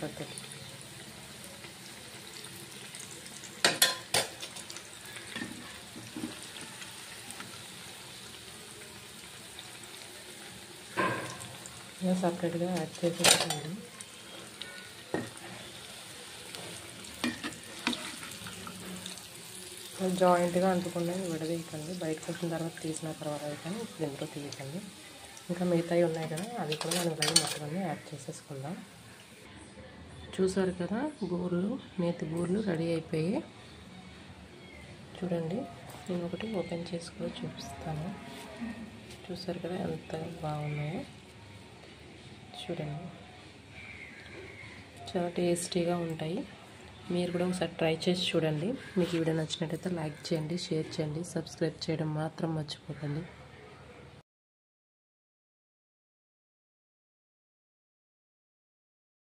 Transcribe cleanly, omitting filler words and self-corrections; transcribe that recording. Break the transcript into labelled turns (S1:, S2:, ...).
S1: పద్ధతి. ఇలా సపరేట్గా యాడ్ చేసేసుకోండి. జాయింట్గా అంటుకుండా విడదీయకండి. బయటకు వచ్చిన తర్వాత తీసిన తర్వాత కానీ ఇప్పుడు ఇందులో తీయకండి. ఇంకా మిగతాయి ఉన్నాయి కదా, అవి కూడా మనం ఇలాగే మొత్తం యాడ్ చేసేసుకుందాం. చూసారు కదా, బూరెలు, నేతి బూరెలు రెడీ అయిపోయాయి. చూడండి, నేను ఒకటి ఓపెన్ చేసి కూడా చూపిస్తాను. చూసారు కదా ఎంత బాగున్నాయో. చూడండి, చాలా టేస్టీగా ఉంటాయి. మీరు కూడా ఒకసారి ట్రై చేసి చూడండి. మీకు ఈ వీడియో నచ్చినట్టయితే లైక్ చేయండి, షేర్ చేయండి, సబ్స్క్రైబ్ చేయడం మాత్రం మర్చిపోకండి.